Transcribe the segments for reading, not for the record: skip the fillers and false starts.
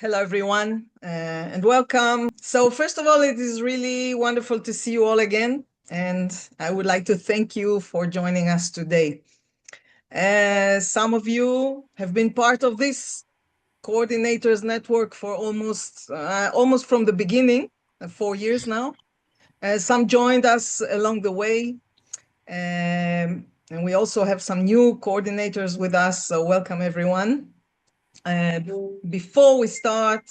Hello, everyone, and welcome. So first of all, it is really wonderful to see you all again, and I would like to thank you for joining us today. Some of you have been part of this coordinators network for almost from the beginning, 4 years now. Some joined us along the way, and we also have some new coordinators with us, so welcome everyone. Before we start,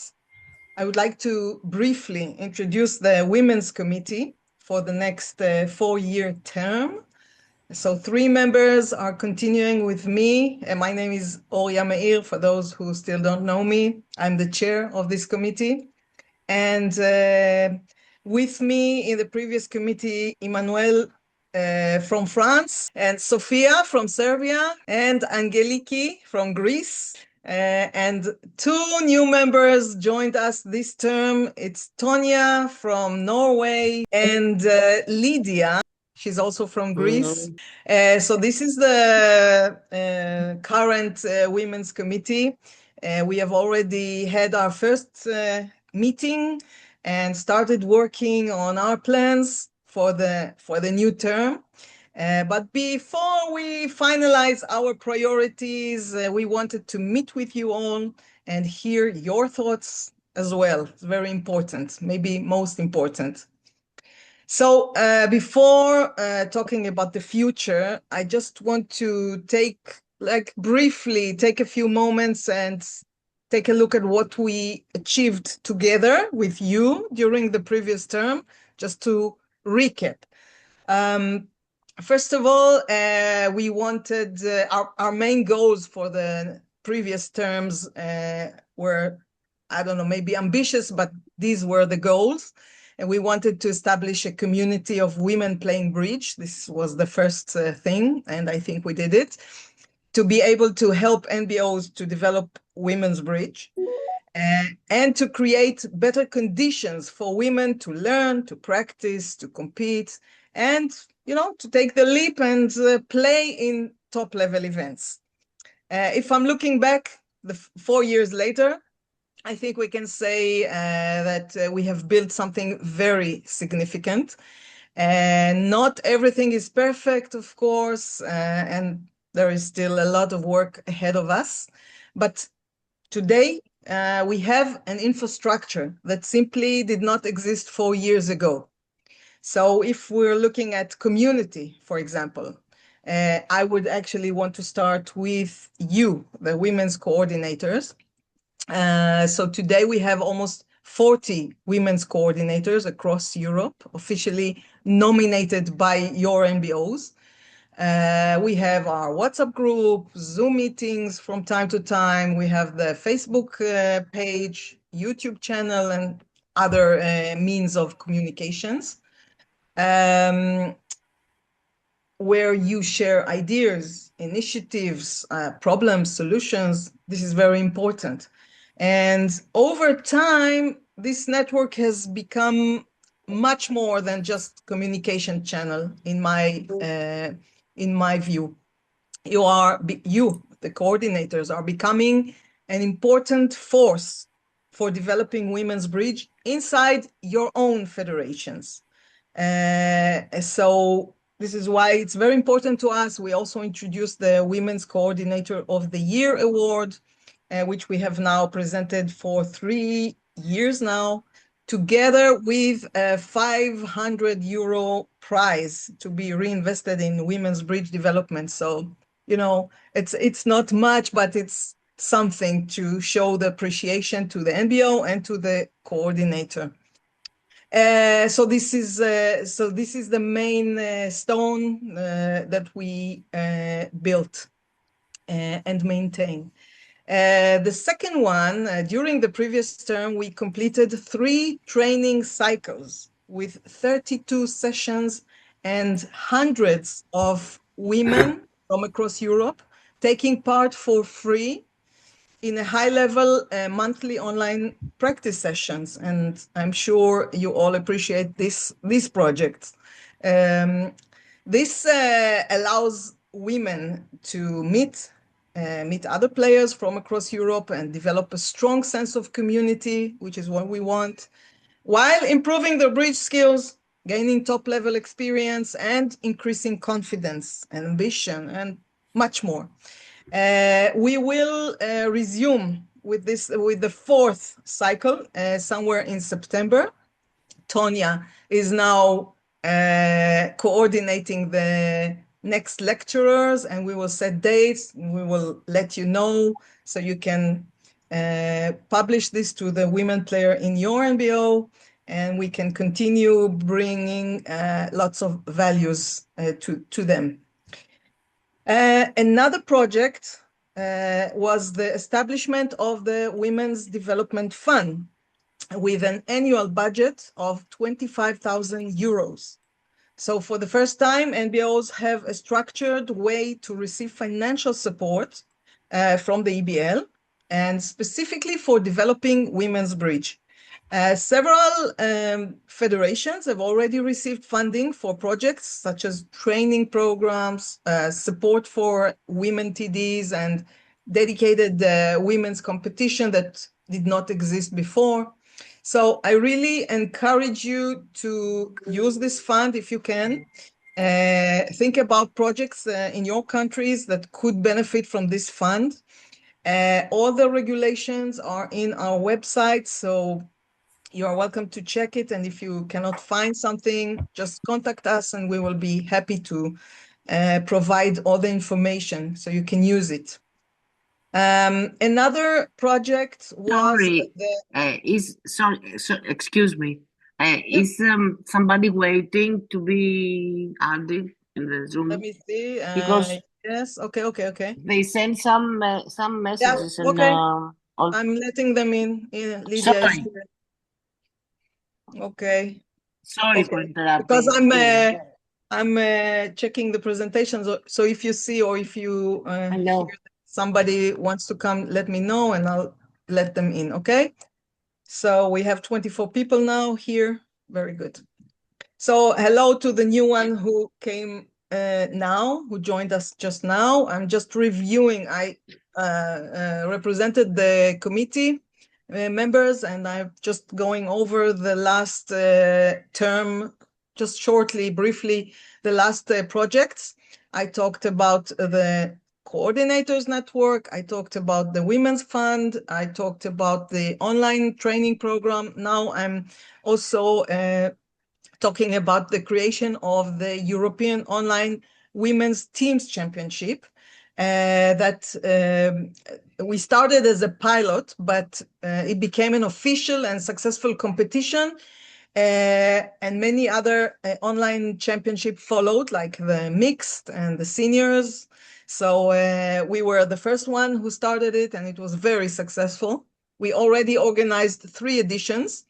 I would like to briefly introduce the Women's Committee for the next 4-year term. So 3 members are continuing with me. My name is Oria Meir, for those who still don't know me. I'm the chair of this committee. And with me in the previous committee, Emmanuel from France, and Sofia from Serbia, and Angeliki from Greece. And 2 new members joined us this term. It's Tonya from Norway and Lydia. She's also from Greece. So this is the current Women's Committee. We have already had our first meeting and started working on our plans for the new term. But before we finalize our priorities, we wanted to meet with you all and hear your thoughts as well. It's very important, maybe most important. So before talking about the future, I just want to briefly take a few moments and take a look at what we achieved together with you during the previous term, just to recap. First of all, we wanted our main goals for the previous terms were, I don't know, maybe ambitious, but these were the goals. And we wanted to establish a community of women playing bridge. This was the first thing, and I think we did it. To be able to help NBOs to develop women's bridge, and to create better conditions for women to learn, to practice, to compete, and to take the leap and play in top-level events. If I'm looking back 4 years later, I think we can say that we have built something very significant. And not everything is perfect, of course, and there is still a lot of work ahead of us. But today, we have an infrastructure that simply did not exist 4 years ago. So if we're looking at community, for example, I would actually want to start with you, the women's coordinators. So today we have almost 40 women's coordinators across Europe, officially nominated by your NBOs. We have our WhatsApp group, Zoom meetings from time to time. We have the Facebook page, YouTube channel, and other means of communications, where you share ideas, initiatives, problems, solutions. This is very important. And over time, this network has become much more than just communication channel in my view. You, the coordinators, are becoming an important force for developing women's bridge inside your own federations. So this is why it's very important to us. We also introduced the Women's Coordinator of the Year Award, which we have now presented for 3 years now, together with a €500 prize to be reinvested in women's bridge development. So, it's not much, but it's something to show the appreciation to the NBO and to the coordinator. So this is the main stone that we built and maintain. The second one, during the previous term, we completed 3 training cycles with 32 sessions and hundreds of women from across Europe taking part for free in a high-level monthly online practice sessions. And I'm sure you all appreciate this project. This allows women to meet, meet other players from across Europe and develop a strong sense of community, which is what we want, while improving their bridge skills, gaining top-level experience, and increasing confidence and ambition, and much more. We will resume with the fourth cycle somewhere in September. Tonya is now coordinating the next lecturers, and we will set dates. We will let you know so you can publish this to the women player in your NBO, and we can continue bringing lots of values to them. Another project was the establishment of the Women's Development Fund with an annual budget of 25,000 euros. So for the first time, NBOs have a structured way to receive financial support from the EBL, and specifically for developing women's bridge. Several federations have already received funding for projects such as training programs, support for women TDs, and dedicated women's competition that did not exist before. So I really encourage you to use this fund if you can. Think about projects in your countries that could benefit from this fund. All the regulations are in our website, so you are welcome to check it. And if you cannot find something, just contact us and we will be happy to provide all the information so you can use it. Another project was excuse me. Is somebody waiting to be added in the Zoom? Let me see. Because yes. Okay. they send some messages Yeah. Okay. and I'm letting them in. Lydia is here. Okay. Sorry for interrupting. Because I'm checking the presentations. So if you see or if you hear somebody wants to come, let me know and I'll let them in. Okay. So we have 24 people now here. Very good. So hello to the new one who came now, who joined us just now. I'm just reviewing. I represented the committee members, and I'm just going over the last term, just shortly, briefly, the last projects. I talked about the coordinators network. I talked about the Women's Fund. I talked about the online training program. Now I'm also talking about the creation of the European Online Women's Teams Championship that we started as a pilot, but it became an official and successful competition. And many other online championships followed, like the mixed and the seniors. So we were the first one who started it, and it was very successful. We already organized 3 editions.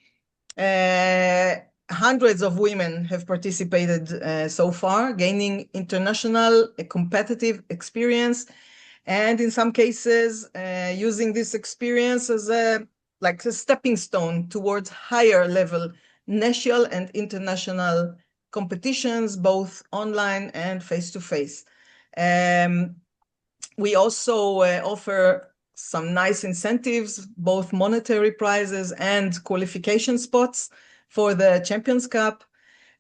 Hundreds of women have participated so far, gaining international competitive experience, and in some cases, using this experience as a stepping stone towards higher level national and international competitions, both online and face-to-face. We also offer some nice incentives, both monetary prizes and qualification spots for the Champions Cup.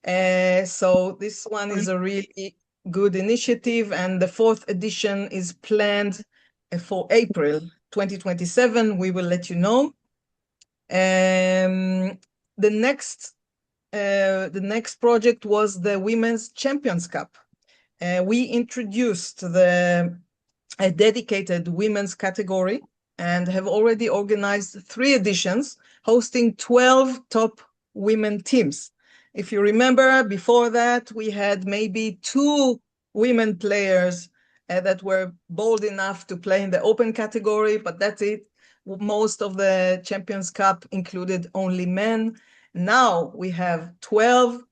So this one is a really good initiative, and the 4th edition is planned for April 2027. We will let you know. The next project was the Women's Champions Cup. We introduced a dedicated women's category and have already organized 3 editions, hosting 12 top women teams. If you remember, before that, we had maybe 2 women players that were bold enough to play in the open category, but that's it. Most of the Champions Cup included only men. Now we have 12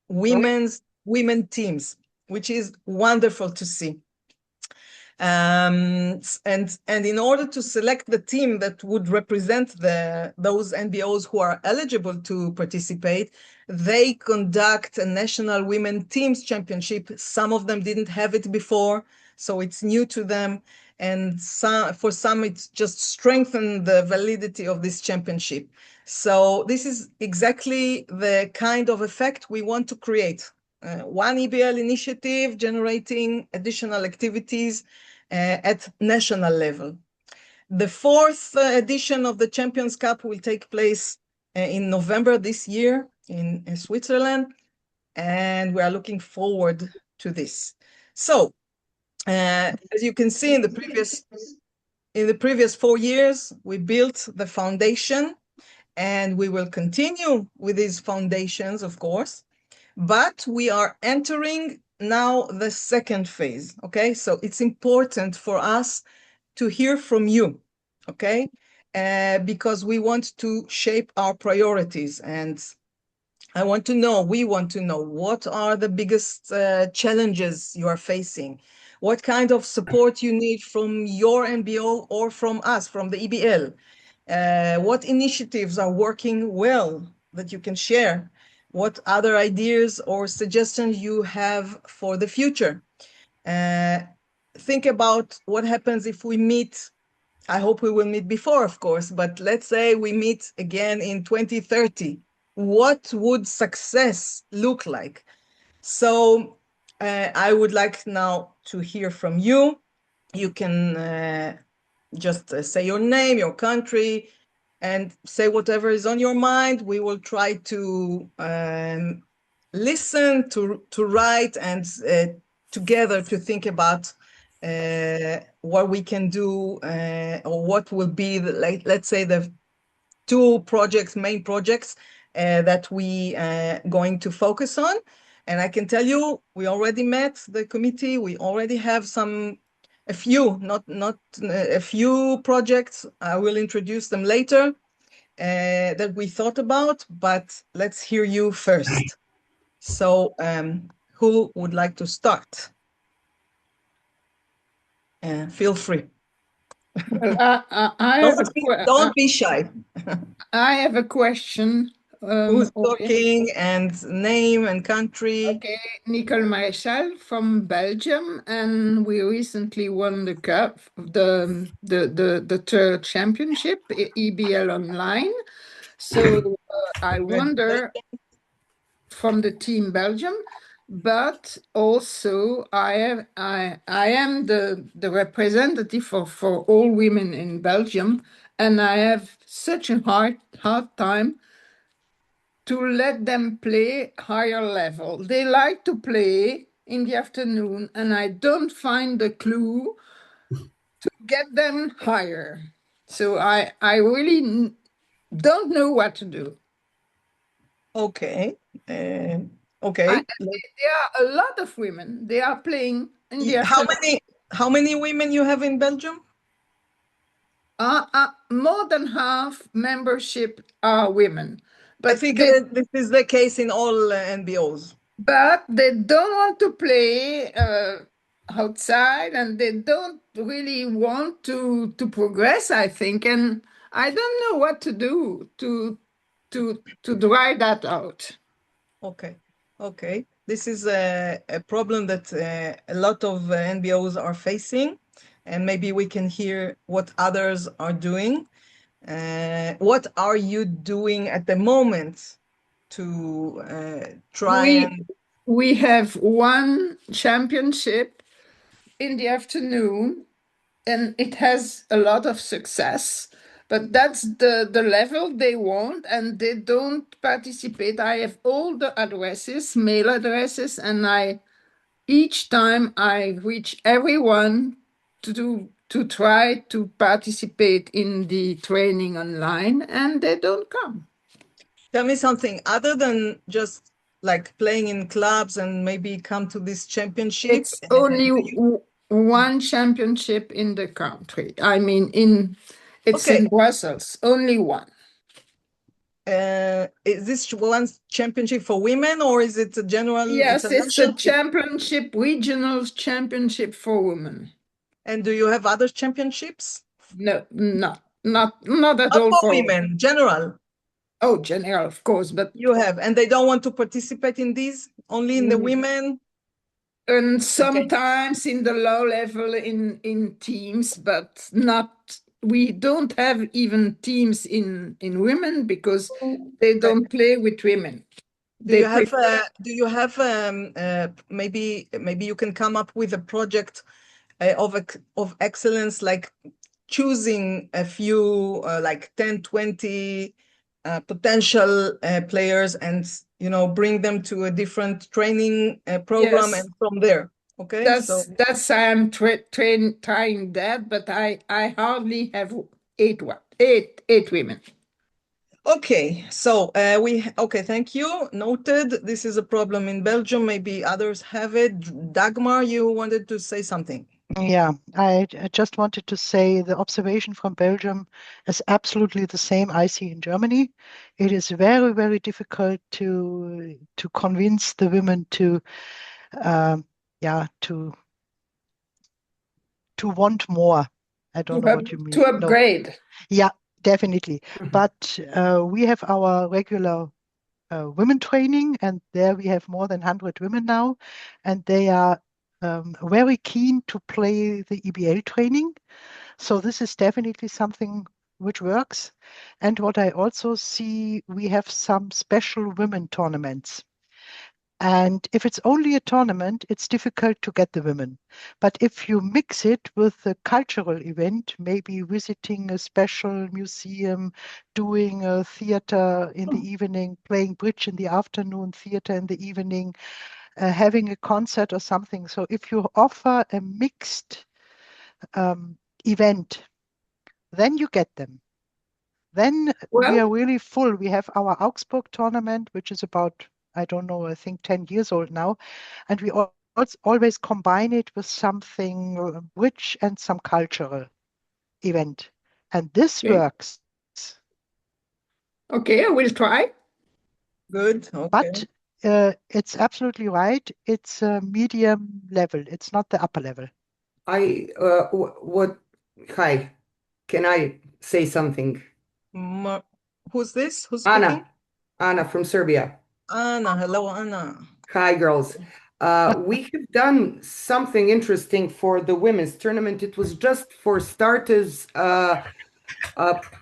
women teams, which is wonderful to see. And in order to select the team that would represent those NBOs who are eligible to participate, they conduct a national women teams championship. Some of them didn't have it before, so it's new to them. and for some it's just strengthened the validity of this championship. So this is exactly the kind of effect we want to create. One EBL initiative generating additional activities at national level. The fourth edition of the Champions Cup will take place in November this year in Switzerland, and we are looking forward to this. So, as you can see in the previous 4 years, we built the foundation, and we will continue with these foundations, of course. But we are entering now the second phase. Okay, so it's important for us to hear from you, okay? Because we want to shape our priorities, and we want to know what are the biggest challenges you are facing, what kind of support you need from your NBO or from us, from the EBL, what initiatives are working well that you can share, what other ideas or suggestions you have for the future. Think about what happens if we meet. I hope we will meet before, of course, but let's say we meet again in 2030. What would success look like? So I would like now to hear from you. You can just say your name, your country, and say whatever is on your mind. We will try to listen, to write, and together to think about what we can do, or what will be let's say the main projects that we going to focus on. And I can tell you, we already met the committee. We already have a few, not a few projects. I will introduce them later that we thought about, but let's hear you first. So who would like to start? Feel free. Well, I have Don't be shy. I have a question. Who's talking, and name and country? Okay, Nicole Maréchal from Belgium, and we recently won the cup, the third championship, EBL online. So I wonder, from the team Belgium, but also I am the representative for all women in Belgium, and I have such a hard time to let them play higher level. They like to play in the afternoon, and I don't find the clue to get them higher. So I really don't know what to do. Okay. Okay. There are a lot of women. They are playing in the afternoon. How many women you have in Belgium? More than half membership are women. I But think this is the case in all NBOs. But they don't want to play outside, and they don't really want to progress, I think. And I don't know what to do to dry that out. Okay. Okay. This is a problem that a lot of NBOs are facing, and maybe we can hear what others are doing. What are you doing at the moment to try We have one championship in the afternoon, and it has a lot of success, but that's the level they want, and they don't participate. I have all the addresses, mail addresses, and each time I reach everyone to try to participate in the training online, and they don't come. Tell me something other than just like playing in clubs and maybe come to this championship. It's only one championship in the country. I mean, it's in Brussels, only one. Is this one championship for women, or is it a general? Yes, it's a championship, regional championship for women. And do you have other championships? No, not at all for women, general. Oh, general, of course, but you have, and they don't want to participate in these, only in the women. And sometimes in the low level in teams, but not, we don't have even teams in women because they don't play with women. Do you have maybe you can come up with a project of excellence, like choosing a few like 10, 20 potential players, and bring them to a different training program, Yes. and from there. Okay, That's I'm trying that, but I hardly have eight women. Okay, okay, thank you. Noted. This is a problem in Belgium. Maybe others have it. Dagmar, you wanted to say something. Yeah, I just wanted to say the observation from Belgium is absolutely the same I see in Germany. It is very, very difficult to convince the women to yeah to want more. I don't know what you mean. To No. upgrade. Yeah, definitely. But we have our regular women training, and there we have more than 100 women now, and they are very keen to play the EBL training. So this is definitely something which works. And what I also see, we have some special women tournaments. And if it's only a tournament, it's difficult to get the women. But if you mix it with a cultural event, maybe visiting a special museum, doing a theater in the evening, playing bridge in the afternoon, theater in the evening, having a concert or something. So if you offer a mixed event, then you get them. Then we are really full. We have our Augsburg tournament, which is about, I don't know, I think 10 years old now. And we always combine it with something rich and some cultural event. And this works. Okay, I will try. Good. Okay. But it's absolutely right. It's a medium level. It's not the upper level. Hi, can I say something? Who's this? Who's speaking? Anna from Serbia. Anna, hello, Anna. Hi, girls. We have done something interesting for the women's tournament. It was just for starters, a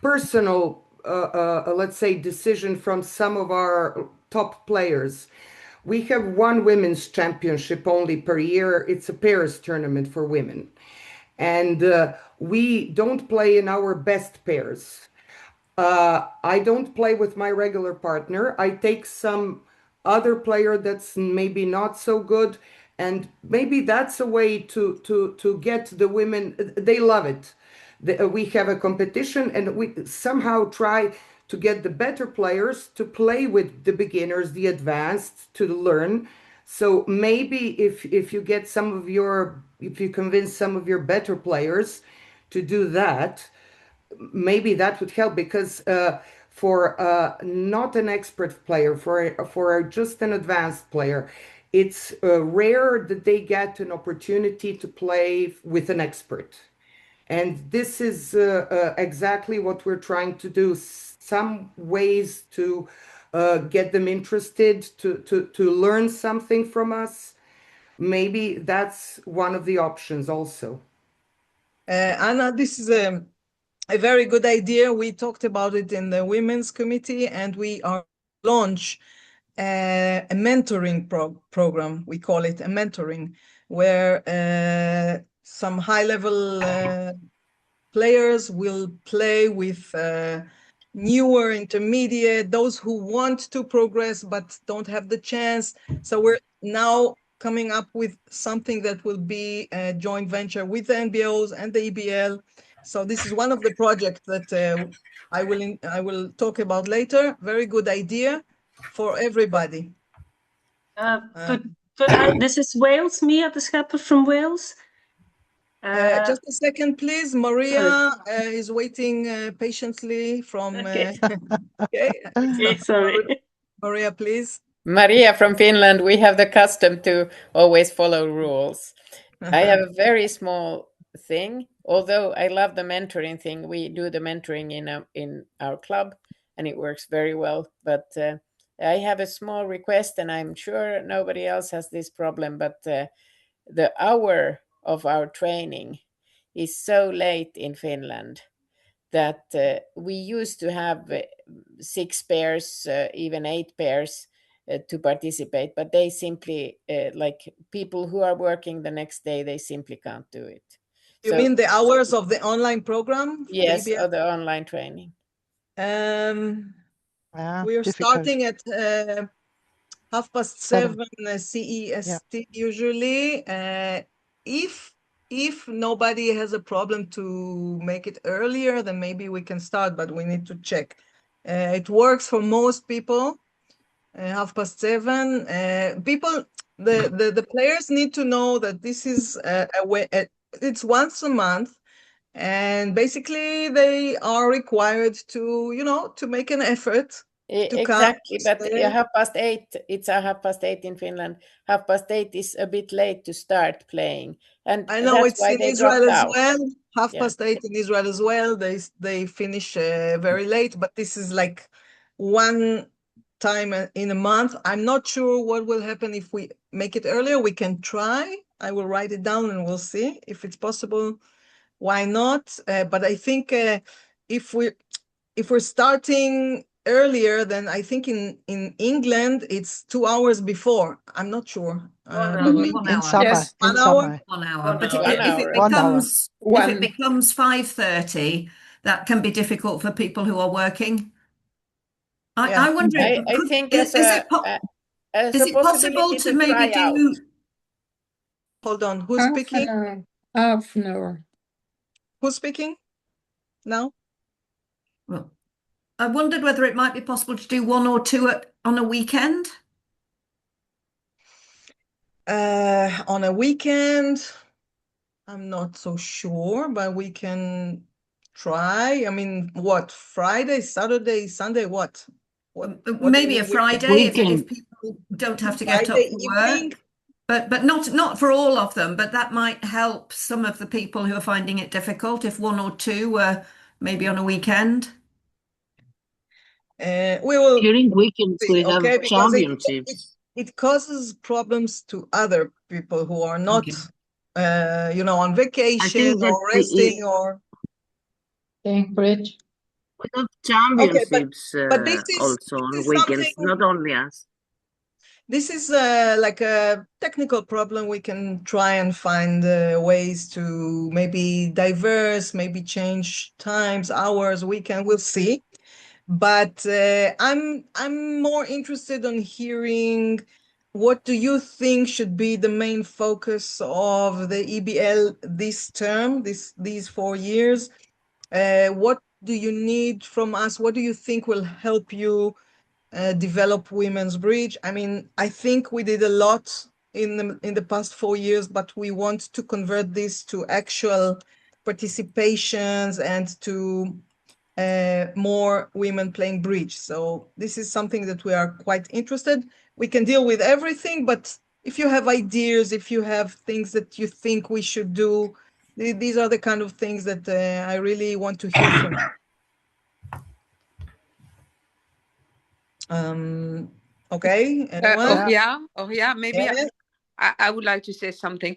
personal, let's say, decision from some of our top players. We have one women's championship only per year. It's a pairs tournament for women. And we don't play in our best pairs. I don't play with my regular partner. I take some other player that's maybe not so good, and maybe that's a way to get the women. They love it. We have a competition, and we somehow try to get the better players to play with the beginners, the advanced, to learn. So maybe if you get if you convince some of your better players to do that, maybe that would help, because for not an expert player, for just an advanced player, it's rare that they get an opportunity to play with an expert. And this is exactly what we're trying to do. Some ways to get them interested, to learn something from us. Maybe that's one of the options also. Anna, this is a very good idea. We talked about it in the women's committee, and we are launch a mentoring program. We call it a mentoring, where some high-level players will play with newer intermediate, those who want to progress but don't have the chance. So we're now coming up with something that will be a joint venture with the NBOs and the EBL. So this is one of the projects that I will talk about later. Very good idea for everybody. This is Wales, Mia de Schepper from Wales. Just a second, please. Maria is waiting patiently from. Okay. Okay, sorry. Maria, please. Maria from Finland. We have the custom to always follow rules. I have a very small thing. Although I love the mentoring thing, we do the mentoring in our club, and it works very well. But I have a small request, and I'm sure nobody else has this problem. But the hour of our training is so late in Finland that we used to have 6 pairs, even 8 pairs to participate, but they simply, like people who are working the next day, they simply can't do it. You mean the hours of the online program? Yes, Maybe. or the online training. We're difficult. starting at 7:30 CEST usually. If nobody has a problem to make it earlier, then maybe we can start, but we need to check. It works for most people. 7:30. People, the players need to know that this is a way. It's once a month, and basically they are required to, to make an effort to Exactly, come. but 8:30, it's a 8:30 in Finland. 8:30 is a bit late to start playing, and I know that's it's why in they Israel dropped as out. well. 8:30 in Israel as well. They finish very late, but this is like one time in a month. I'm not sure what will happen if we make it earlier. We can try. I will write it down and we'll see if it's possible. Why not? But I think if we're starting earlier, then I think in England it's 2 hours before. I'm not sure. But maybe One in hour. summer. Yes. In 1 hour. summer. 1 hour. But 1 if it hour. 1 hour. becomes 5:30, that can be difficult for people who are working. Yeah. I wonder, I think is it possible to maybe try out. do? Hold on. Who's speaking? Half an hour. Who's speaking now? Well, I wondered whether it might be possible to do 1 or 2 on a weekend. On a weekend, I'm not so sure, but we can try. I mean, what? Friday, Saturday, Sunday, what? What do Maybe you a mean Friday if Weekend. people don't have to get up Friday for evening? work. But not for all of them, but that might help some of the people who are finding it difficult if 1 or 2 were maybe on a weekend. We will During weekends see, we have okay? Because championships. it causes problems to other people who are not, Okay. on vacation that or resting or. Cambridge. We have Okay, championships but this is also on something. weekends, not only us. This is like a technical problem. We can try and find ways to maybe diverse, maybe change times, hours, weekend. We'll see. But I'm more interested in hearing what do you think should be the main focus of the EBL this term, these 4 years? What do you need from us? What do you think will help you develop women's bridge? I mean, I think we did a lot in the past 4 years, but we want to convert this to actual participations and to more women playing bridge. So this is something that we are quite interested. We can deal with everything, but if you have ideas, if you have things that you think we should do, these are the kind of things that I really want to hear from you. Okay, anyone? Yeah, maybe I would like to say something.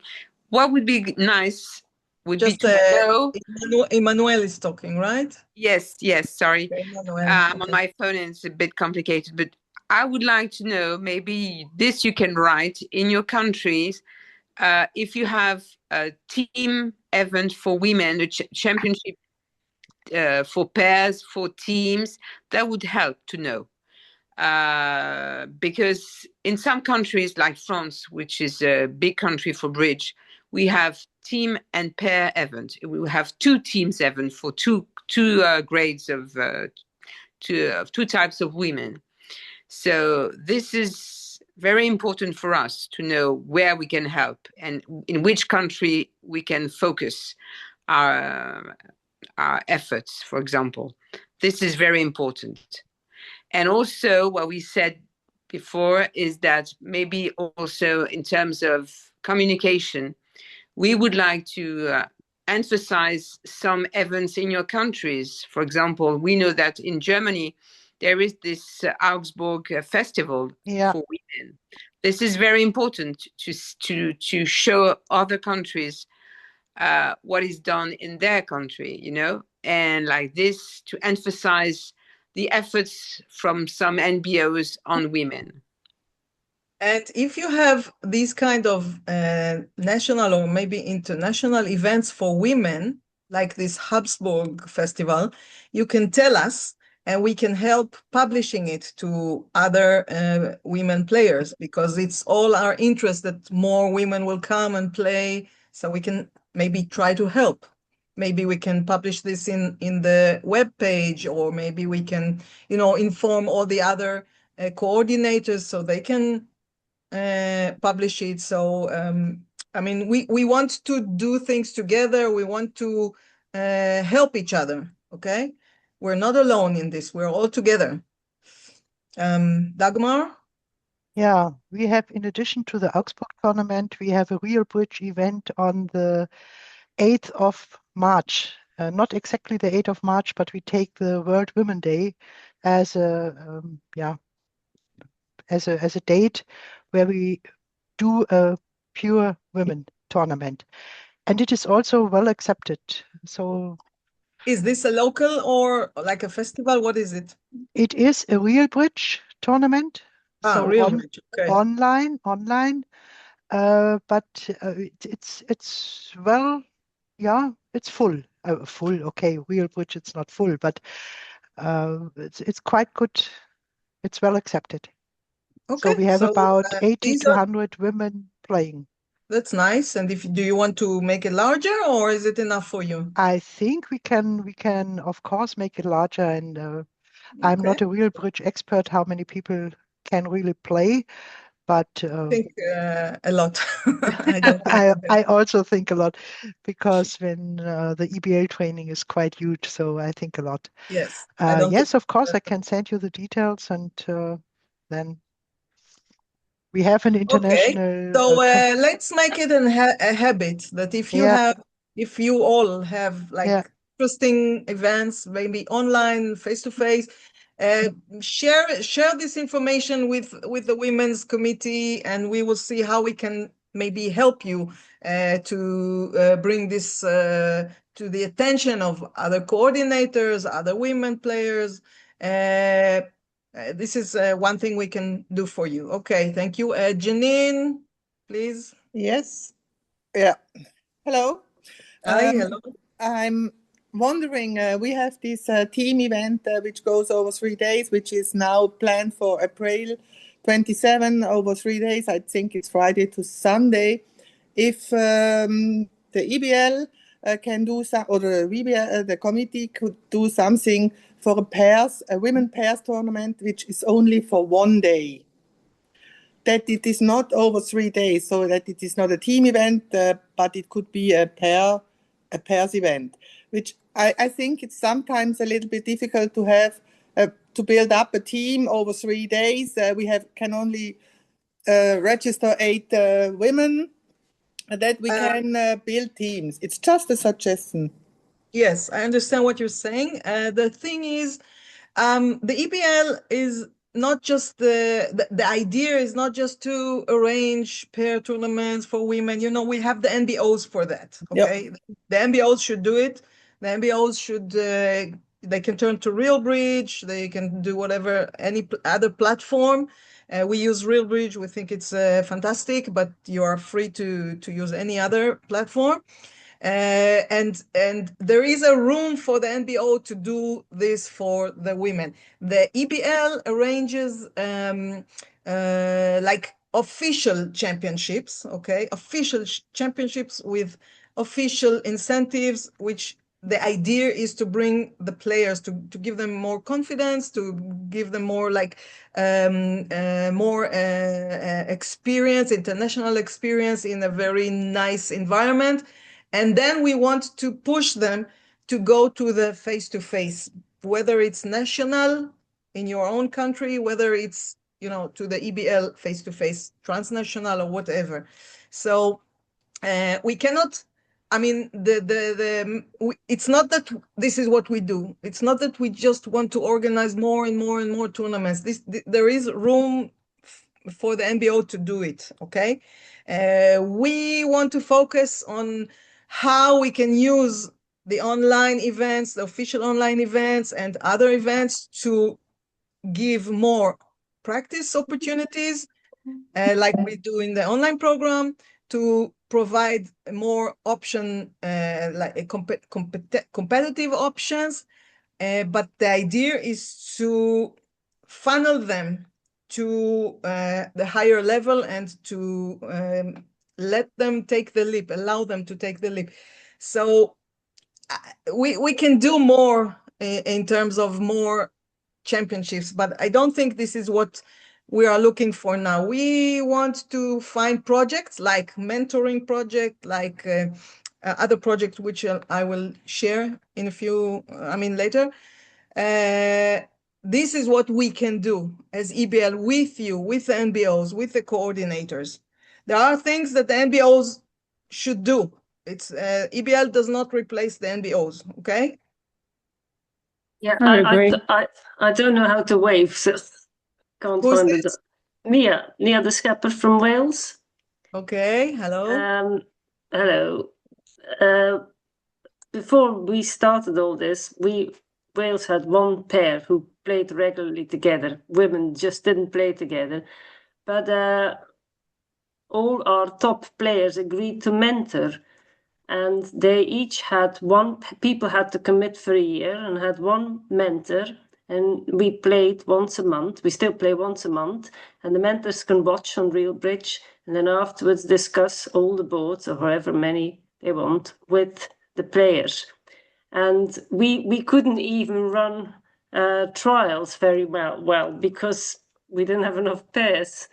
What would be nice would Just be to know. Emmanuel is talking, right? Yes, sorry. Okay, Emmanuel, On okay. my phone and it's a bit complicated, but I would like to know, maybe this you can write in your countries, if you have a team event for women, a championship for pairs, for teams, that would help to know. Because in some countries like France, which is a big country for bridge, we have team and pair event. We will have 2 teams event for two grades of two types of women. So this is very important for us to know where we can help and in which country we can focus our efforts, for example. This is very important. And also what we said before is that maybe also in terms of communication, we would like to emphasize some events in your countries. For example, we know that in Germany, there is this Augsburg festival for women this is very important to show other countries what is done in their country, you know, and like this to emphasize the efforts from some NBOs on women. And if you have these kind of national or maybe international events for women, like this Habsburg Festival, you can tell us and we can help publishing it to other women players, because it's all our interest that more women will come and play. So we can maybe try to help. Maybe we can publish this in the web page, or maybe we can, you know, inform all the other coordinators so they can publish it. So I mean, we want to do things together. We want to help each other. Okay, we're not alone in this. We're all together. Dagmar? Yeah, we have, in addition to the Augsburg tournament, we have a Real Bridge event on the 8th of March. Not exactly the 8th of March, but we take the World Women Day as a as a date where we do a pure women tournament, and it is also well accepted. So Is this a local or like a festival? What is it? it is a Real Bridge tournament. So Real Bridge. Okay. online, but it's well, yeah, it's full. Full, okay. Real Bridge, it's not full, but it's quite good. It's well accepted. Okay. So we have about 80 these to are 100 women playing. That's nice. And do you want to make it larger, or is it enough for you? I think we can of course make it larger, and I'm not Okay. a Real Bridge expert how many people can really play, but I think a lot. I don't think I also think a lot, because when the EBL training is quite huge, so I think a lot. yes. I don't Yes, think of course, I can send you the details, and then we have an Okay. international So let's make it a habit that yeah, if you all have like yeah, interesting events, maybe online, face to face, share this information with the women's committee, and we will see how we can maybe help you to bring this to the attention of other coordinators, other women players. This is one thing we can do for you. Okay, thank you. Janine, please. Yes. Yeah. Hello. Hi, hello. I'm wondering, we have this team event which goes over 3 days, which is now planned for April 27 over 3 days. I think it's Friday to Sunday. If the EBL can do some, or the VBL, the committee could do something for a women pairs tournament, which is only for 1 day. That it is not over 3 days, so that it is not a team event, but it could be a pairs event, which I think it's sometimes a little bit difficult to have to build up a team over 3 days. We can only register 8 women, that we can build teams. It's just a suggestion. Yes, I understand what you're saying. The thing is, the EPL is not just the idea is not just to arrange pair tournaments for women. You know, we have the NBOs for that. Okay, the NBOs should do it. The NBOs should they can turn to Real Bridge. They can do whatever any other platform. We use Real Bridge. We think it's fantastic, but you are free to use any other platform. And there is a room for the NBO to do this for the women. The EBL arranges like official championships, okay? Official championships with official incentives, which the idea is to bring the players to give them more confidence, to give them more like more experience, international experience in a very nice environment. And then we want to push them to go to the face-to-face, whether it's national in your own country, whether it's, you know, to the EBL face-to-face, transnational or whatever. So we cannot, I mean, it's not that this is what we do. It's not that we just want to organize more and more and more tournaments. There is room for the NBO to do it, okay? We want to focus on how we can use the online events, the official online events and other events to give more practice opportunities, like we do in the online program, to provide more option, like a competitive options. But the idea is to funnel them to the higher level and to let them take the leap, allow them to take the leap. So we can do more in terms of more championships, but I don't think this is what we are looking for now. We want to find projects like mentoring project, like other projects which I will share in a few, later. This is what we can do as EBL with you, with the NBOs, with the coordinators. There are things that the NBOs should do. It's EBL does not replace the NBOs, okay? Yeah, I agree. I don't know how to wave, so can't Who's find this? it. Mia de Schepper from Wales. Okay, hello. Hello. Before we started all this, Wales had one pair who played regularly together. Women just didn't play together. But all our top players agreed to mentor. And they each had people had to commit for a year and had one mentor. And we played once a month. We still play once a month. And the mentors can watch on Real Bridge and then afterwards discuss all the boards or however many they want with the players. And we couldn't even run trials very well because we didn't have enough pairs.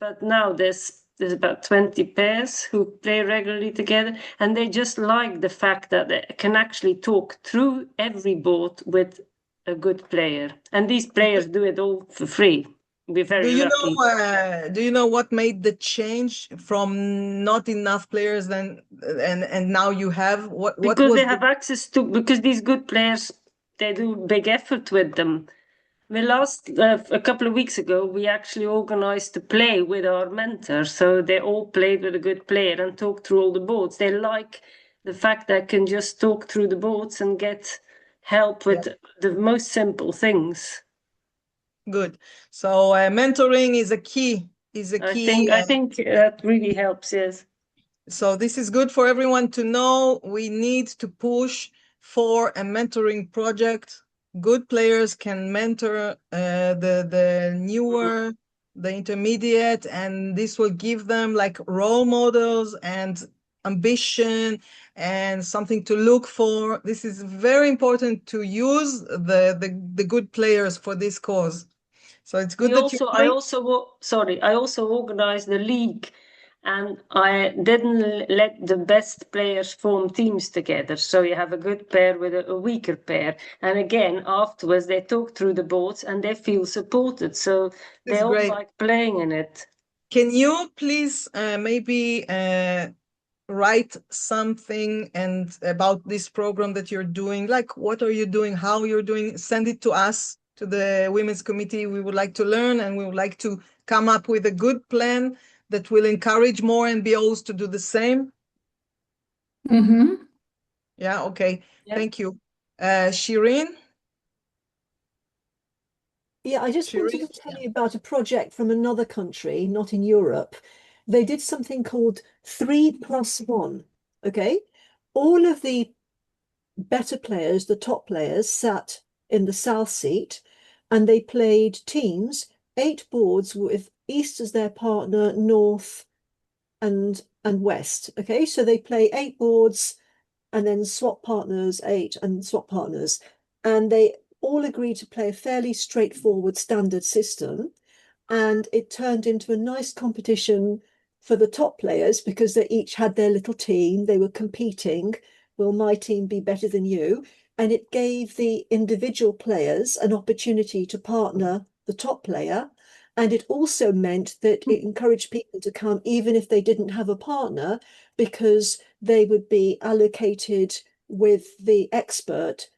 But now there's about 20 pairs who play regularly together, and they just like the fact that they can actually talk through every board with a good player. And these players do it all for free. We're very lucky. Do you know what made the change from not enough players then and now you have what Because was they have access to, because these good players, they do big effort with them. A couple of weeks ago, we actually organized to play with our mentor. So they all played with a good player and talked through all the boards. They like the fact that I can just talk through the boards and get help with the most simple things. good? So mentoring is a key. I think that really helps. Yes. So this is good for everyone to know. We need to push for a mentoring project. Good players can mentor the newer, the intermediate, and this will give them like role models and ambition and something to look for. This is very important to use the good players for this cause. So it's good that I also organized the league, and I didn't let the best players form teams together. So you have a good pair with a weaker pair. And again, afterwards, they talk through the boards and they feel supported. So they all like playing in it. Can you please maybe write something and about this program that you're doing, like what are you doing, how you're doing, send it to us, to the Women's Committee. We would like to learn and we would like to come up with a good plan that will encourage more NBOs to do the same. Mm-hmm. Yeah, okay. Yeah. Thank you. Shireen? Yeah, I just wanted to tell you about a project from another country, not in Europe. They did something called 3+1. Okay. All of the better players, the top players, sat in the south seat and they played teams, 8 boards with east as their partner, north and west. Okay, so they play 8 boards and then swap partners, 8 and swap partners. And they all agreed to play a fairly straightforward standard system. And it turned into a nice competition for the top players because they each had their little team. They were competing. Will my team be better than you? And it gave the individual players an opportunity to partner the top player. And it also meant that it encouraged people to come even if they didn't have a partner, because they would be allocated with the expert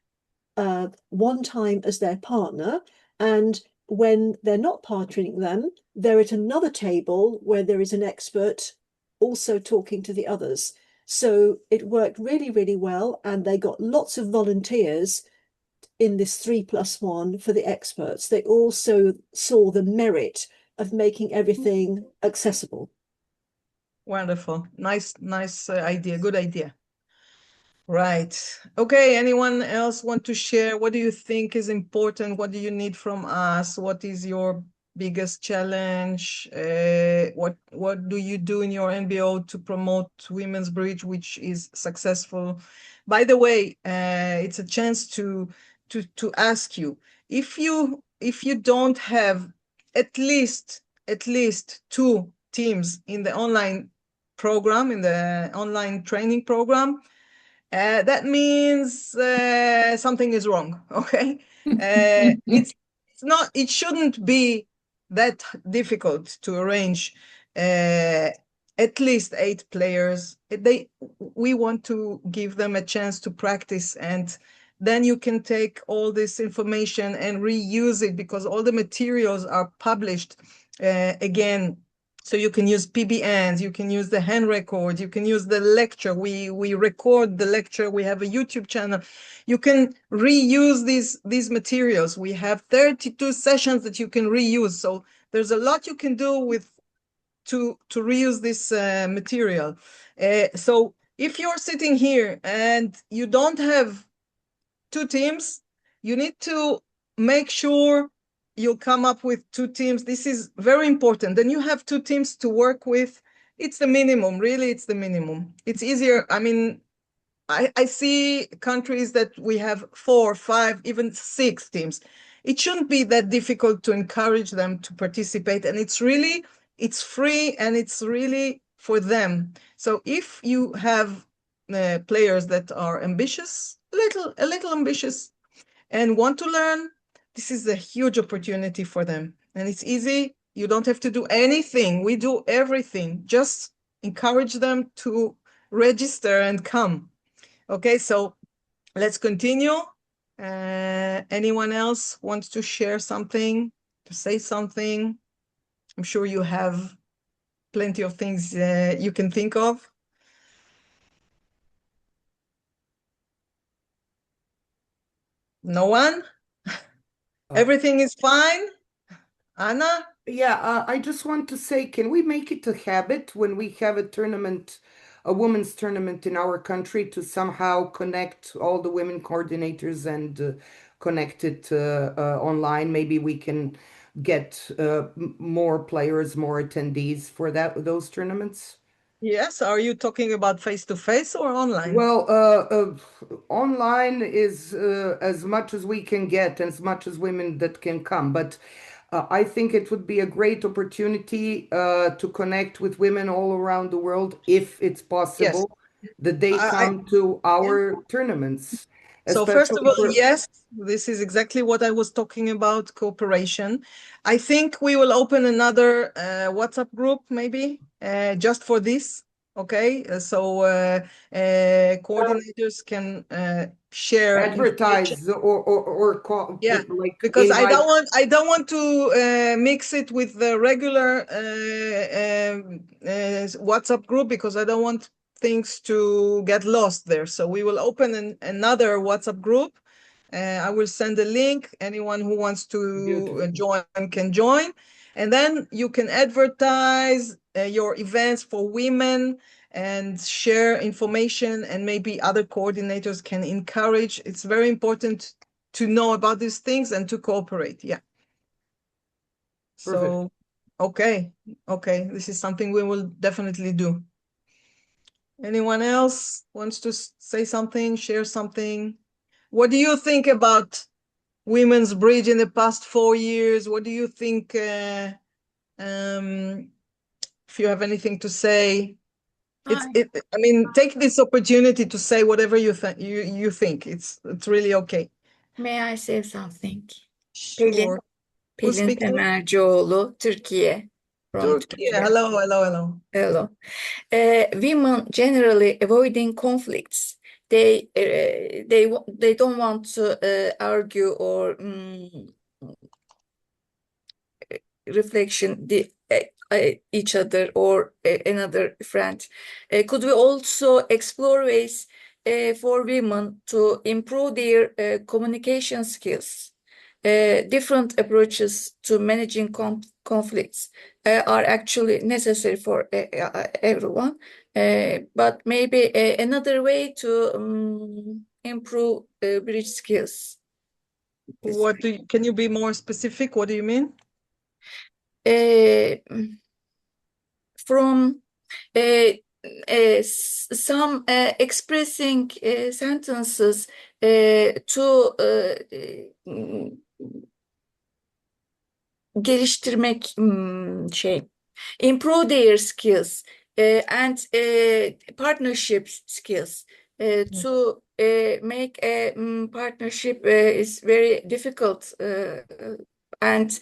one time as their partner, and when they're not partnering them, they're at another table where there is an expert also talking to the others. So it worked really, really well, and they got lots of volunteers in this 3+1 for the experts. They also saw the merit of making everything accessible. Wonderful. Nice idea. Good idea. Right. Okay. Anyone else want to share? What do you think is important? What do you need from us? What is your biggest challenge? What do you do in your NBO to promote women's bridge, which is successful? By the way, it's a chance to ask you if you don't have at least 2 teams in the online program, in the online training program, that means something is wrong. Okay, it's not. It shouldn't be that difficult to arrange at least 8 players. We want to give them a chance to practice, and then you can take all this information and reuse it, because all the materials are published again. So you can use PBNs, you can use the hand record, you can use the lecture. We record the lecture. We have a YouTube channel. You can reuse these materials. We have 32 sessions that you can reuse. So there's a lot you can do with to reuse this material. So if you're sitting here and you don't have 2 teams, you need to make sure you come up with 2 teams. This is very important. Then you have 2 teams to work with. It's the minimum, really, it's the minimum. It's easier. I mean, I see countries that we have 4, 5, even 6 teams. It shouldn't be that difficult to encourage them to participate. And it's free, and it's really for them. So if you have players that are ambitious, a little ambitious, and want to learn, this is a huge opportunity for them. And it's easy. You don't have to do anything. We do everything. Just encourage them to register and come. Okay, so let's continue. Anyone else wants to share something, to say something? I'm sure you have plenty of things you can think of. No one? Everything is fine? Anna? Yeah, I just want to say, can we make it a habit when we have a tournament, a women's tournament in our country, to somehow connect all the women coordinators and connect it online? Maybe we can get more players, more attendees for those tournaments. Yes, are you talking about face-to-face or online? Well, online is as much as we can get, as much as women that can come. But I think it would be a great opportunity to connect with women all around the world, if it's possible, that they come to our tournaments. So first of Especially all, yes, this is exactly what I was talking about, cooperation. I think we will open another WhatsApp group, maybe, just for this. Okay, so coordinators can share advertise or call, yeah, like because invite. I don't want to mix it with the regular WhatsApp group, because I don't want things to get lost there. So we will open another WhatsApp group. I will send a link. Anyone who wants to join can join. And then you can advertise your events for women and share information, and maybe other coordinators can encourage. It's very important to know about these things and to cooperate. Yeah. So, okay. This is something we will definitely do. Anyone else wants to say something, share something? What do you think about women's bridge in the past 4 years? What do you think? If you have anything to say, I mean, take this opportunity to say whatever you think. It's really okay. May I say something? Sure. Who's Pelin speaking? Temelcioğlu, Turkey. From Turkey. Hello. Hello. Women generally avoiding conflicts. They don't want to argue or reflection each other or another friend. Could we also explore ways for women to improve their communication skills? Different approaches to managing conflicts are actually necessary for everyone, but maybe another way to improve bridge skills. Can you be more specific? What do you mean? From some expressing sentences to geliştirmek improve their skills and partnership skills to make a partnership is very difficult and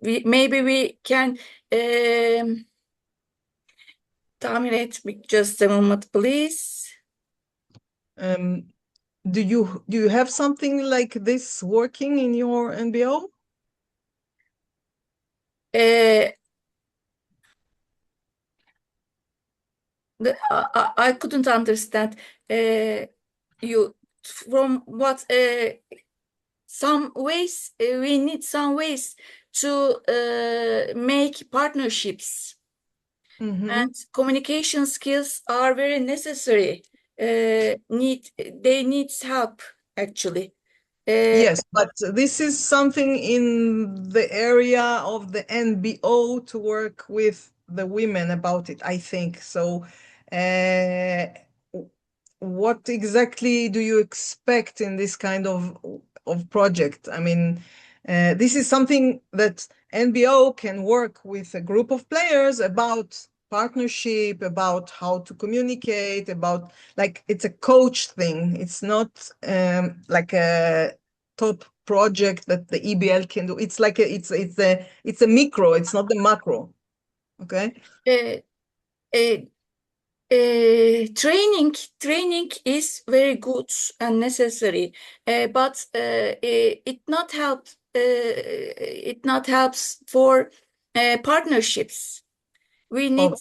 maybe we can tahmin et just a moment please. Do you have something like this working in your NBO? I couldn't understand you from what some ways we need some ways to make partnerships. And communication skills are very necessary. They need help actually. Yes, but this is something in the area of the NBO to work with the women about it, I think. So what exactly do you expect in this kind of project? I mean, this is something that NBO can work with a group of players about partnership, about how to communicate, about like it's a coach thing. It's not like a top project that the EBL can do. It's like it's a micro. It's not the macro. Okay. Training is very good and necessary, but it not helps for partnerships. We need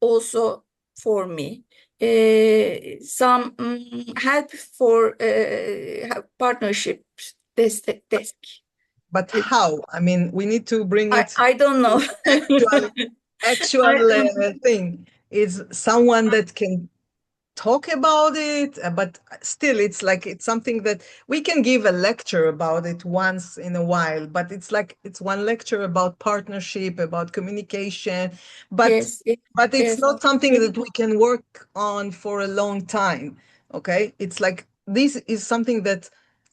also for me some help for partnership desk. But how? I mean, we need to bring it. I don't know. Actual thing is someone that can talk about it, but still it's like it's something that we can give a lecture about it once in a while, but it's like it's one lecture about partnership, about communication, but yes, but it's yes. not something that we can work on for a long time. Okay, it's like this is something that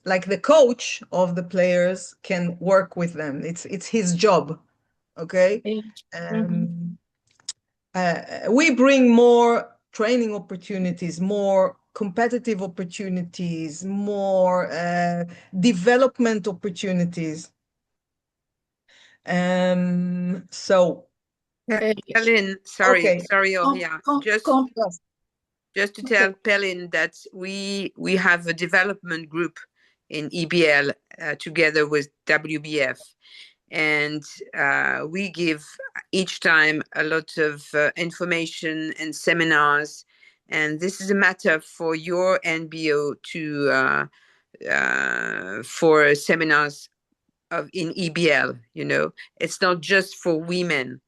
like the coach of the players can work with them. It's his job. Okay. We bring more training opportunities, more competitive opportunities, more development opportunities. So, Pelin, sorry, Oria. Just to tell Pelin that we have a development group in EBL together with WBF. And we give each time a lot of information and seminars. And this is a matter for your NBO to for seminars in EBL. You know, it's not just for women.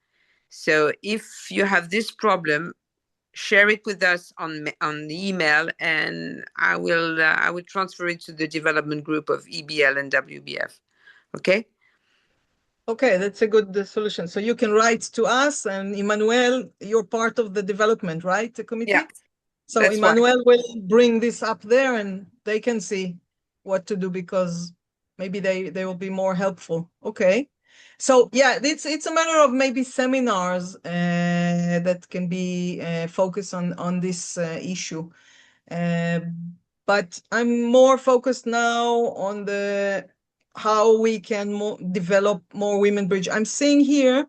So if you have this problem, share it with us on the email, and I will transfer it to the development group of EBL and WBF. Okay. Okay, that's a good solution. So you can write to us, and Emmanuel, you're part of the development, right? The committee? Yeah. So that's Emmanuel will bring this up there and they can see what to do because maybe they will be more helpful. Okay. So yeah, it's a matter of maybe seminars that can be focused on this issue. But I'm more focused now on the how we can develop more women bridge. I'm seeing here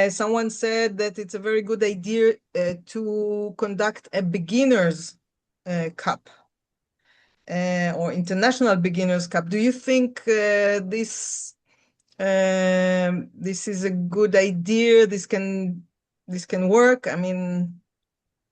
someone said that it's a very good idea to conduct a beginners cup or international beginners cup. Do you think this this is a good idea. This can work. I mean,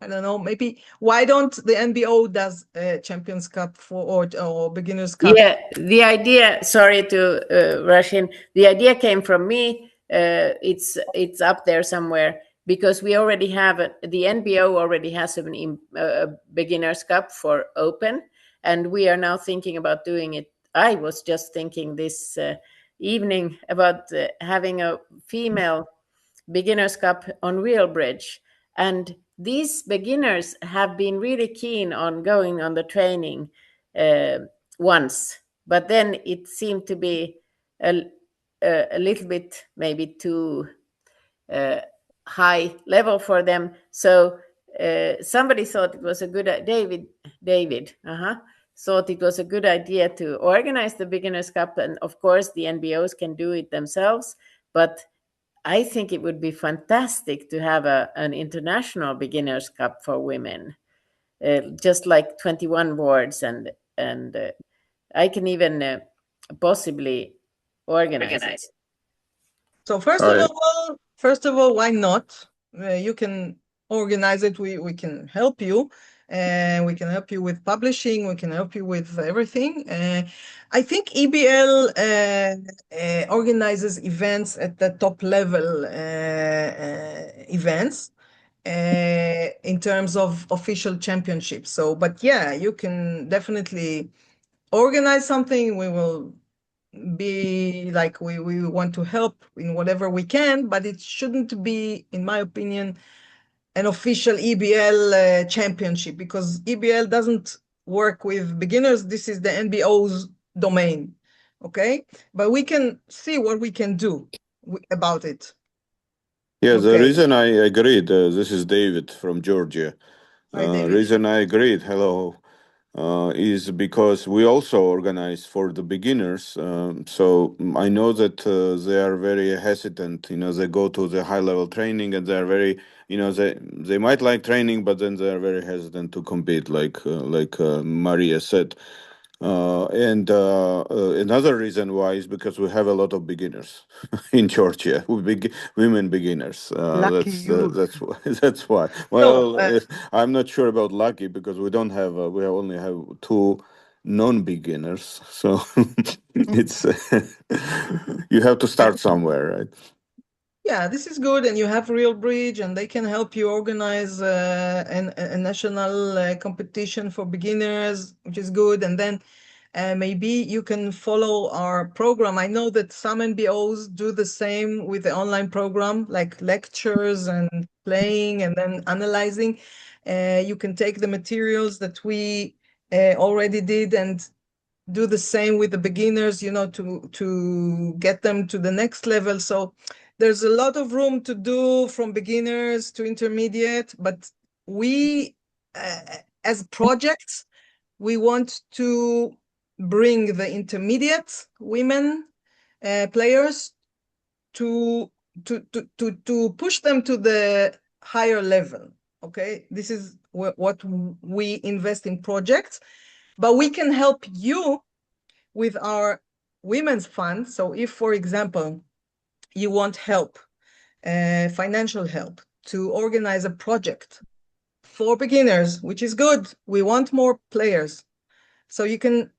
I don't know. Maybe why don't the NBO does Champions Cup or Beginners Cup? Yeah, the idea. Sorry to rush in. The idea came from me. It's up there somewhere because we already have the NBO already has a Beginners Cup for Open, and we are now thinking about doing it. I was just thinking this evening about having a female Beginners Cup on Real Bridge. And these beginners have been really keen on going on the training once, but then it seemed to be a little bit maybe too high level for them. So somebody thought it was a good David thought it was a good idea to organize the Beginners Cup, and of course the NBOs can do it themselves, but I think it would be fantastic to have an international beginners cup for women, just like 21 boards, and I can even possibly organize it. So first of all, why not? You can organize it. We can help you. We can help you with publishing. We can help you with everything. I think EBL organizes events at the top level events in terms of official championships. So, but yeah, you can definitely organize something. We will be like we want to help in whatever we can, but it shouldn't be, in my opinion, an official EBL championship, because EBL doesn't work with beginners. This is the NBO's domain, okay? But we can see what we can do about it. Yeah, the Okay. reason I agreed, this is David from Georgia. Hi, David. Reason I agreed, hello, is because we also organize for the beginners. So I know that they are very hesitant. You know, they go to the high level training and they are very, you know, they might like training, but then they are very hesitant to compete, like Maria said. And another reason why is because we have a lot of beginners in Georgia, women beginners. Lucky you. That's why. That's why. So, Well, I'm not sure about lucky because we don't have. We only have two non-beginners, so it's you have to start somewhere, right? yeah, this is good, and you have Real Bridge, and they can help you organize a national competition for beginners, which is good. And then maybe you can follow our program. I know that some NBOs do the same with the online program, like lectures and playing and then analyzing. You can take the materials that we already did and do the same with the beginners, you know, to get them to the next level. So there's a lot of room to do from beginners to intermediate, but we, as projects, we want to bring the intermediate women players to push them to the higher level. Okay, this is what we invest in projects, but we can help you with our women's fund. So if, for example, you want help, financial help, to organize a project for beginners, which is good, we want more players. So you can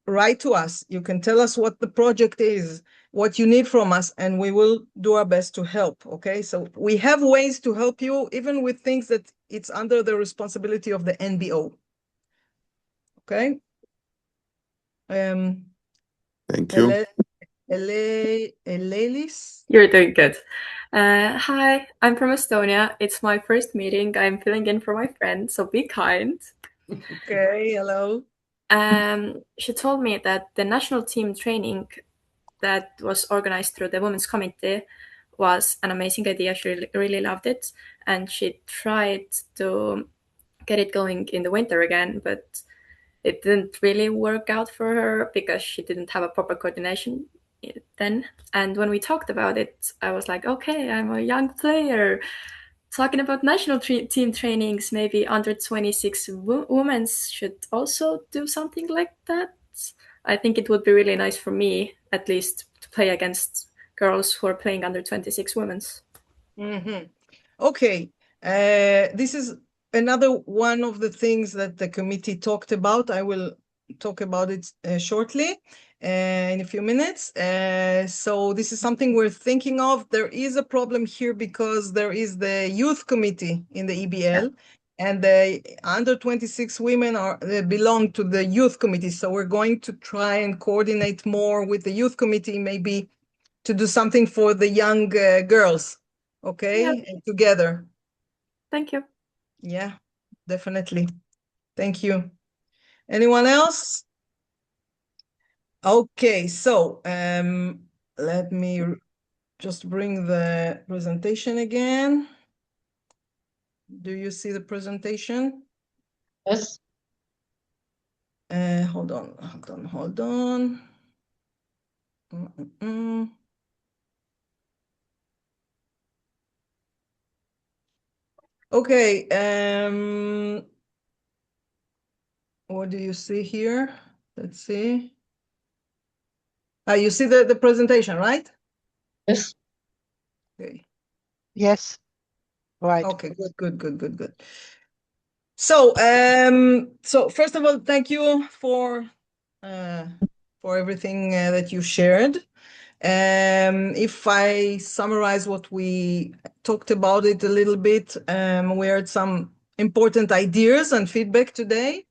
write to us, you can tell us what the project is, what you need from us, and we will do our best to help. Okay, so we have ways to help you, even with things that it's under the responsibility of the NBO. Okay. Thank you. Elelis? You're doing good. Hi, I'm from Estonia. It's my first meeting. I'm filling in for my friend, so be kind. Okay, hello. She told me that the national team training that was organized through the Women's Committee was an amazing idea. She really loved it, and she tried to get it going in the winter again, but it didn't really work out for her because she didn't have a proper coordination then. And when we talked about it, I was like, okay, I'm a young player. Talking about national team trainings, maybe under 26 women should also do something like that. I think it would be really nice for me, at least, to play against girls who are playing under 26 women's. Okay, this is another one of the things that the committee talked about. I will talk about it shortly in a few minutes. So this is something we're thinking of. There is a problem here because there is the youth committee in the EBL, and the under 26 women belong to the youth committee. So we're going to try and coordinate more with the youth committee, maybe to do something for the young girls. Okay, together. Thank you. Yeah, definitely. Thank you. Anyone else? Okay, so let me just bring the presentation again. Do you see the presentation? Yes. Hold on. Okay, what do you see here? Let's see. You see the presentation, right? Yes. Okay. Yes. Right. Okay, good. So, so first of all, thank you for everything that you shared. If I summarize what we talked about it a little bit, we heard some important ideas and feedback today.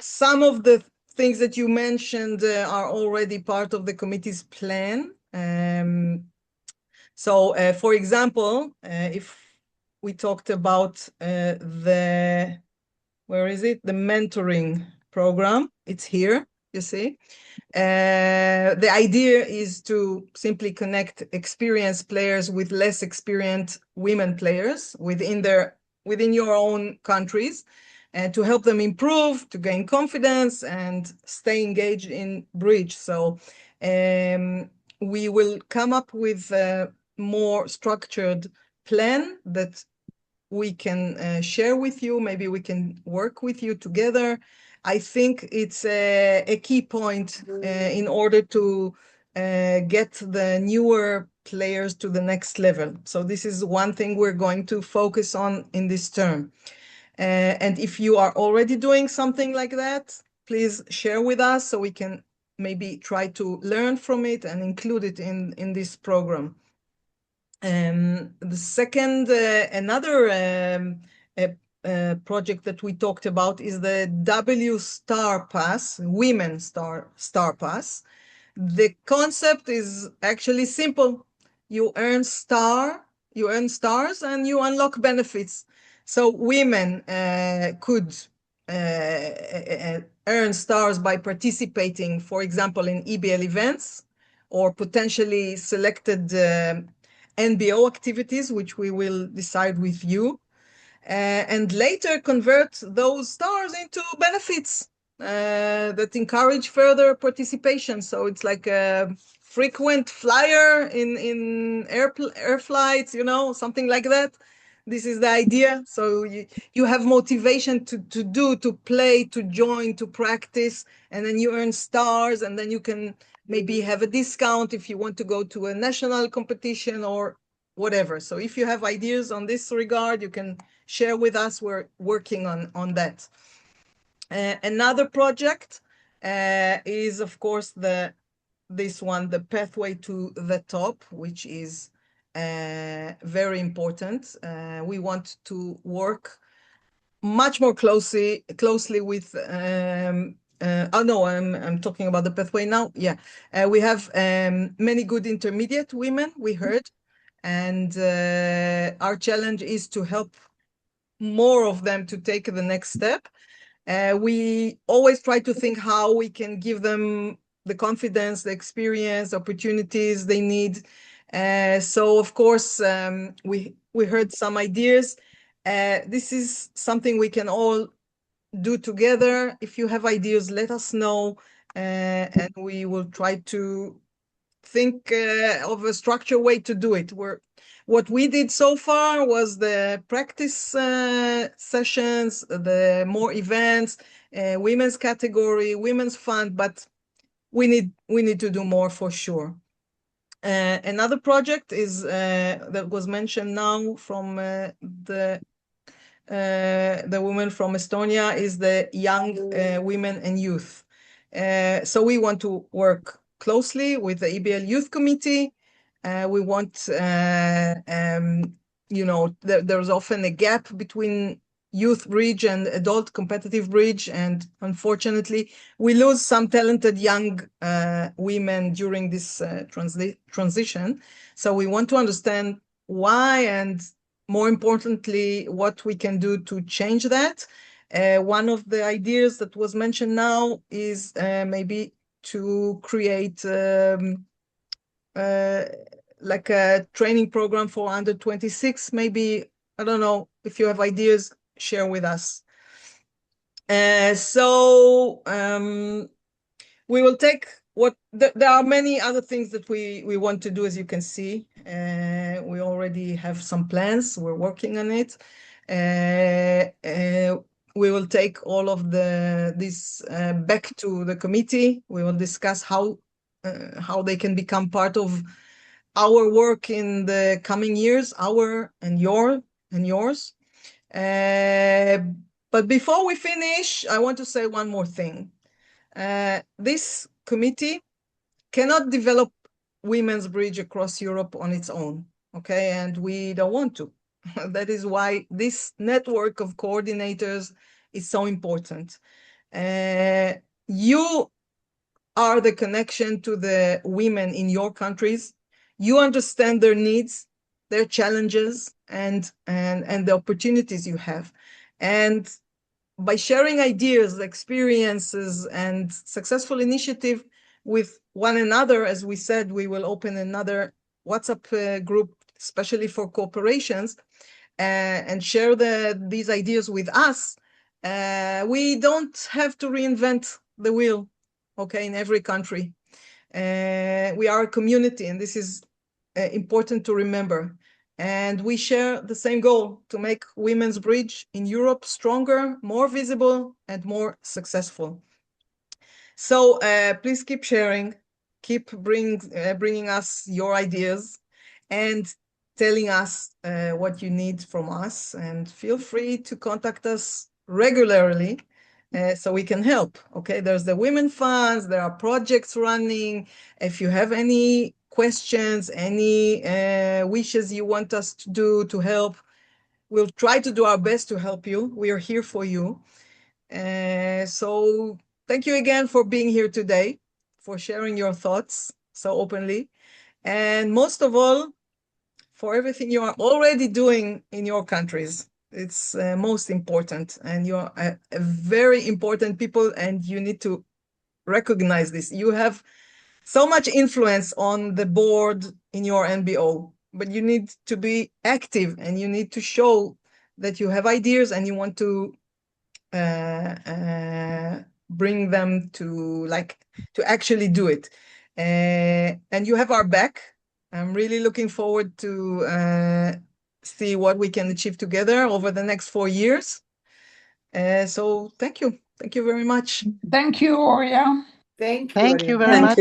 Some of the things that you mentioned are already part of the committee's plan. So, for example, if we talked about the, where is it? The mentoring program. It's here, you see. The idea is to simply connect experienced players with less experienced women players within your own countries, and to help them improve, to gain confidence, and stay engaged in bridge. So we will come up with a more structured plan that we can share with you. Maybe we can work with you together. I think it's a key point in order to get the newer players to the next level. So this is one thing we're going to focus on in this term. And if you are already doing something like that, please share with us so we can maybe try to learn from it and include it in this program. The second, another project that we talked about is the W Star Pass, Women Star Pass. The concept is actually simple. You earn stars, and you unlock benefits. So women could earn stars by participating, for example, in EBL events, or potentially selected NBO activities, which we will decide with you, and later convert those stars into benefits that encourage further participation. So it's like a frequent flyer in air flights, something like that. This is the idea. So you have motivation to play, to join, to practice, and then you earn stars, and then you can maybe have a discount if you want to go to a national competition or whatever. So if you have ideas on this regard, you can share with us. We're working on that. Another project is, of course, this one, the Pathway to the Top, which is very important. We want to work much more closely with oh no, I'm talking about the Pathway now. Yeah, we have many good intermediate women, we heard, and our challenge is to help more of them to take the next step. We always try to think how we can give them the confidence, the experience, opportunities they need. So of course, we heard some ideas. This is something we can all do together. If you have ideas, let us know, and we will try to think of a structured way to do it. What we did so far was the practice sessions, the more events, women's category, women's fund, but we need to do more for sure. Another project is that was mentioned now from the woman from Estonia is the young women and youth. So we want to work closely with the EBL Youth Committee. We want, you know, there's often a gap between youth bridge and adult competitive bridge, and unfortunately, we lose some talented young women during this transition. So we want to understand why, and more importantly, what we can do to change that. One of the ideas that was mentioned now is maybe to create like a training program for under 26. Maybe, I don't know, if you have ideas, share with us. We will take there are many other things that we want to do, as you can see. We already have some plans. We're working on it. We will take all of this back to the committee. We will discuss how they can become part of our work in the coming years, our and yours. But before we finish, I want to say one more thing. This committee cannot develop women's bridge across Europe on its own, okay? And we don't want to. That is why this network of coordinators is so important. You are the connection to the women in your countries. You understand their needs, their challenges, and the opportunities you have. And by sharing ideas, experiences, and successful initiative with one another, as we said, we will open another WhatsApp group, especially for corporations, and share these ideas with us. We don't have to reinvent the wheel, okay, in every country. We are a community, and this is important to remember. And we share the same goal, to make women's bridge in Europe stronger, more visible, and more successful. So please keep sharing, keep bringing us your ideas, and telling us what you need from us. And feel free to contact us regularly so we can help. Okay, there's the Women Funds, there are projects running. If you have any questions, any wishes you want us to do to help, we'll try to do our best to help you. We are here for you. So thank you again for being here today, for sharing your thoughts so openly, and most of all, for everything you are already doing in your countries. It's most important, and you are a very important people, and you need to recognize this. You have so much influence on the board in your NBO, but you need to be active, and you need to show that you have ideas and you want to bring them to actually do it. And you have our back. I'm really looking forward to see what we can achieve together over the next 4 years. So thank you. Thank you very much. Thank you, Oria. Thank you very much.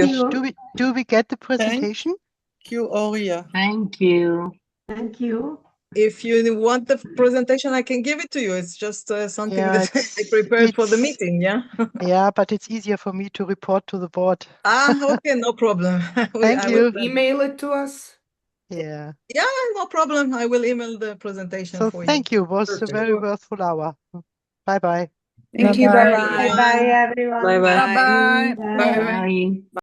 Do we get the presentation? Thank you, Oria. Thank you. Thank you. If you want the presentation, I can give it to you. It's just something that I prepared for the meeting, yeah? Yeah, but it's easier for me to report to the board. Okay, no problem. Thank you. Email it to us. Yeah. Yeah, no problem. I will email the presentation for you. Thank you. It was a very worthwhile hour. Bye-bye. Thank you. Bye-bye. Bye-bye, everyone. Bye-bye. Bye-bye. Bye. Bye.